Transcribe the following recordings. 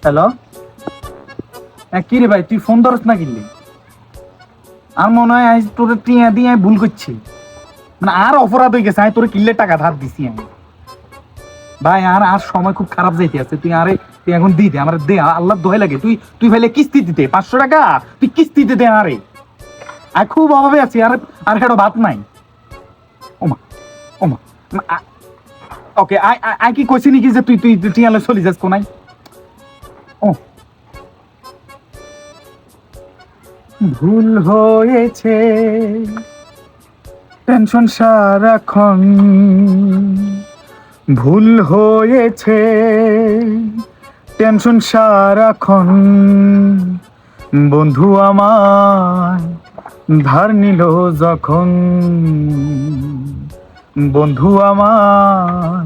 Hello, কি রে ভাই, তুই ফোন ধরস না কিনলি? আর মনে হয় আজ তোর টিয়া দিয়ে আমি ভুল করছি, মানে আর অপরাধ হয়ে গেছে। আমি তোর কিনলে টাকা ধার দিছি আমি। ভাই আর আর সময় খুব খারাপ যাইতে আছে, তুই এখন দি দে আমার, দে আল্লাহ দোহাই লাগে। তুই তুই ভাইলে কিস্তি দিতে 500 টাকা, তুই কিস্তিতে দে আরে। আর খুব অভাবে আছি, আর আর হেডো ভাত নাই। ওমা ওমা, ওকে আই আই কি কইছি নাকি যে তুই তুই টিয়ালে চলি যাস কোনাই? ও, ভুল হয়েছে, টেনশন সারাক্ষণ। ভুল হয়েছে, টেনশন সারাক্ষণ। বন্ধু আমার ধার নিল যখন, বন্ধু আমার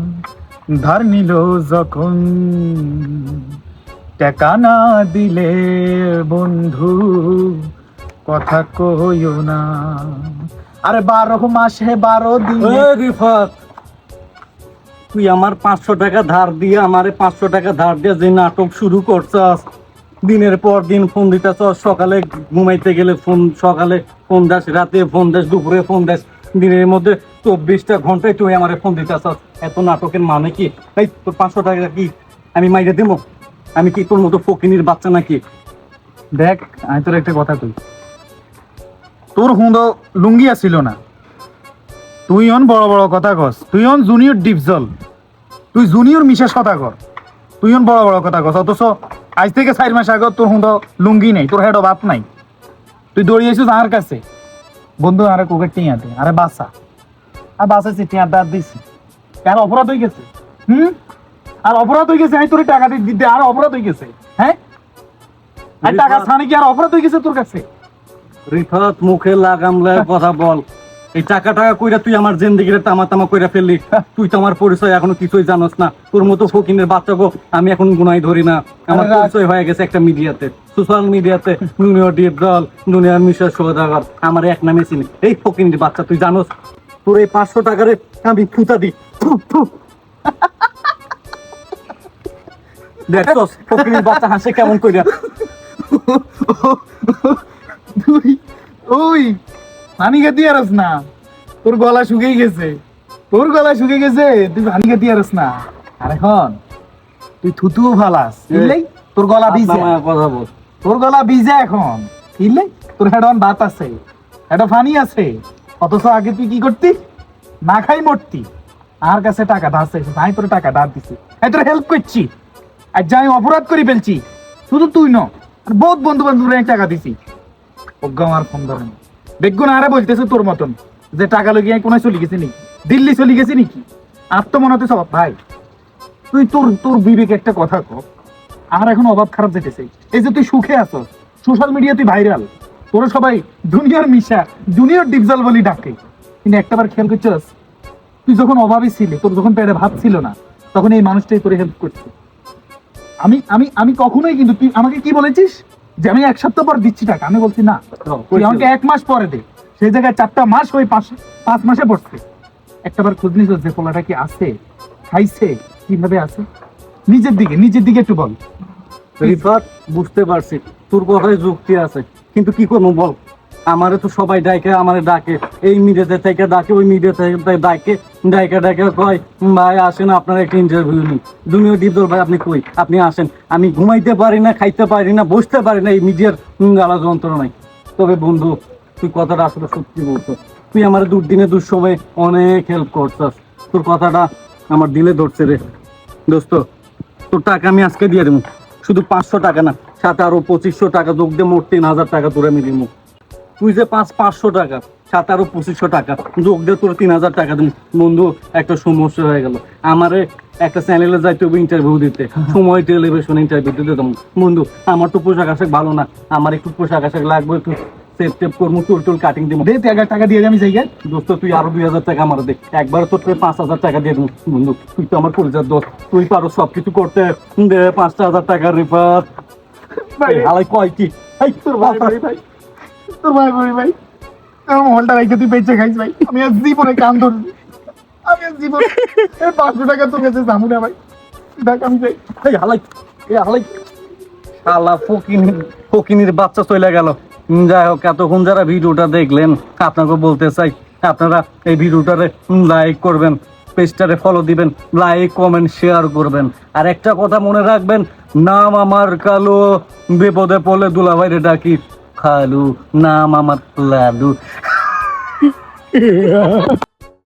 ধার নিল যখন, টাকা না দিলে বন্ধু কথা কইও না। আরে 12 মাসে 12 দিন। রিফাত, তুই আমার 500 টাকা ধার দিয়ে আমারে 500 টাকা ধার দিয়ে যে নাটক শুরু করছস, দিনের পর দিন ফোন দিতেছস। সকালে ঘুমাইতে গেলে ফোন, সকালে ফোন দাস, রাতে ফোন দাস, দুপুরে ফোন দাস, দিনের মধ্যে 24টা ঘন্টায় তুই আমারে ফোন দিতেছস। এত নাটকের মানে কি? এই তোর 500 টাকা কি আমি মাইরে দেবো? আমি কি তোর মতো ফকিনির বাচ্চা নাকি? দেখ, আমি তোর একটা কথা কই, তোর হুঁদো লুঙ্গি আসিল না, তুই অন বড় বড় কথা কস। তুই অন জুনিয়র ডিপজল, তুই জুনিয়র মিশা সদা কর। তুই অন বড় বড় কথা কস, অথচ আজ থেকে 4 মাস আগে তোর হুঁদো লুঙ্গি নেই, তোর হেডো বাপ নাই। তুই দৌড়িয়েছিস আমার কাছে, বন্ধু আরে কোকে টিয়া দে, আরে বাসা। আর বাসাইছি, টিয়া দাঁত দিছি, আর অপরাধ হয়ে গেছে। আর অপরাধ হয়ে গেছে, আমি তোর টাকা দিয়ে দিতে আর অপরাধ হয়ে গেছে। হ্যাঁ, আর টাকা ছাড়ি কি আর অপরাধ হয়ে গেছে তোর কাছে? রিফাত, মুখে লাগামলে কথা বল। এই টাকা টাকা কইরা তুই আমার জিন্দেগিরে তামা তামা কইরা ফেললি। তুই তো আমার পরিচয় এখনো কিছুই জানোস না। তোর মতো ফকিনের বাচ্চাকে আমি এখন গুনাই ধরি না। আমার পরিচয় হয়ে গেছে একটা মিডিয়াতে, সোশ্যাল মিডিয়াতে। জুনিয়র ডিপ দল, দুনিয়ার মিশা সৌদাগর, আমার এক নামে চিনি। এই ফকিনের বাচ্চা, তুই জানোস তোর এই 500 টাকারে আমি ফুটা দিই। দেখছস ফকিনের বাচ্চা হাসে কেমন কইরা? তুই ওই পানি খেতে আরস না, তোর গলা শুকিয়ে গেছে, তোর গলা শুকিয়ে গেছে, তুই পানি খেতে আরস না। আর এখন তুই থুতু ফালাস, বুঝলি? তোর গলা ভিজে, কথা বল। তোর গলা ভিজে এখন, বুঝলি? তোর হেডন ভাত আছে, হেডো পানি আছে, অথচ আগে তুই কি করতি? না খাই মরতি। আর কাছে টাকা ধার চাইছিস, আমি তোর টাকা ধার দিছি, আমি তোর হেল্প করছি। আর যাই অপরাধ করে ফেলছি, শুধু তুই ন, আর বহুত বন্ধু বান্ধবরা টাকা দিছি। অজ্ঞ আমার ফোন ধরেন, বেগুন আরে বলতেছে তোর মতন যে টাকা লইয়া কোনায় চলে গেছে নাকি, দিল্লি চলে গেছে নাকি। আত্মমনাতে সব ভাই, তুই তোর তোর বিবেক একটা কথা কর। আর এখন অভাব খারাপ যেতেছে, এই যে তুই সুখে আছো, সোশ্যাল মিডিয়া তুই ভাইরাল, তোরা সবাই জুনিয়র মিশা, জুনিয়র ডিপজল বলি ডাকে। কিন্তু একটাবার খেয়াল করছিস, তুই যখন অভাবী ছিলি, তোর যখন পেটে ভাত ছিল না, তখন এই মানুষটাই তোরে হেল্প করছে। আমি আমি আমি কখনোই, কিন্তু তুই আমাকে কি বলেছিস যে আমি 1 সপ্তাহ পর দিচ্ছি টাকা? আমি বলছি না, তুই আমাকে 1 মাস পরে দে। সেই জায়গায় 4টা মাস ওই 5 মাসে পড়ছে। একটাবার খোঁজ নিস যে পোলাটা কি আছে, খাইছে, কিভাবে আছে? নিজের দিকে একটু বল। রিফাত, বুঝতে পারছি তোর কথায় যুক্তি আছে, কিন্তু কি করবো বল? আমারে তো সবাই ডাকে, আমারে ডাকে, এই মিডিয়াতে থেকে ডাকে, ওই মিডিয়া থেকে ডাকে, ডাকে কয় ভাই আসেন, আপনার একটা ইন্টারভিউ নিই। জুনিয়র ডিপজল ভাই আপনি কই, আপনি আসেন। আমি ঘুমাইতে পারি না, খাইতে পারি না, বসতে পারি না এই মিডিয়ার জ্বালা যন্ত্রণায়। তবে বন্ধু, তুই কথাটা আসলে সত্যি বলছো। তুই আমার দুর্দিনে দুঃসময়ে অনেক হেল্প করছস। তোর কথাটা আমার দিলে ধরছে রে দোস্ত। তোর টাকা আমি আজকে দিয়ে দেবো, শুধু 500 টাকা না, সাথে আরো 2500 টাকা যোগ দিয়ে মোট 3000 টাকা তোর আমি দিব। তুই যে 500 টাকা, সাথে আরো 2500 টাকা যোগ দিয়ে তোর 3000 টাকা দিন। বন্ধু, একটা সমস্যা হয়ে গেল। আমারে একটা চ্যানেলে যাইতে হবে ইন্টারভিউ দিতে, সময় টেলিভিশন ইন্টারভিউ দিতে দেবো। বন্ধু, আমার তো পোশাক আশাক ভালো না, আমার একটু পোশাক আশাক লাগবে, একটু সেট টেপ করবো, চুল কাটিং দিব। দে, তুই 1000 টাকা দিয়ে আমি যাই গে। দোস্ত, তুই আরো 2000 টাকা আমার দে, একবারে তোর 5000 টাকা দিয়ে দেবো। বন্ধু, তুই তো আমার পরিচয় দোস্ত, তুই পারো সবকিছু করতে। দে 5000 টাকা রিফাত। হালাই কয় কি? এই তোর ভাই ভাই, তোর ভাই ভাই, তোর মহলটা রাইখে তুই বেঁচে খাইস ভাই। আমি আর জীবনে কান ধরছি, আমি আর জীবনে 500 টাকা তোর কাছে যাবো না ভাই। দেখ আমি যাই। এই হালাই, এই হালাই আল্লাহ ফকিনির বাচ্চা চলে গেল। যাই হোক, এতক্ষণ যারা ভিডিওটা দেখলেন, আপনাকে বলতে চাই আপনারা এই ভিডিওটারে লাইক করবেন, পেজটারে ফলো দিবেন, লাইক কমেন্ট শেয়ার করবেন। আর একটা কথা মনে রাখবেন, নাম আমার কালো, বিপদে পড়লে দুলাভাইরে ডাকি খালু, নাম আমার লালু।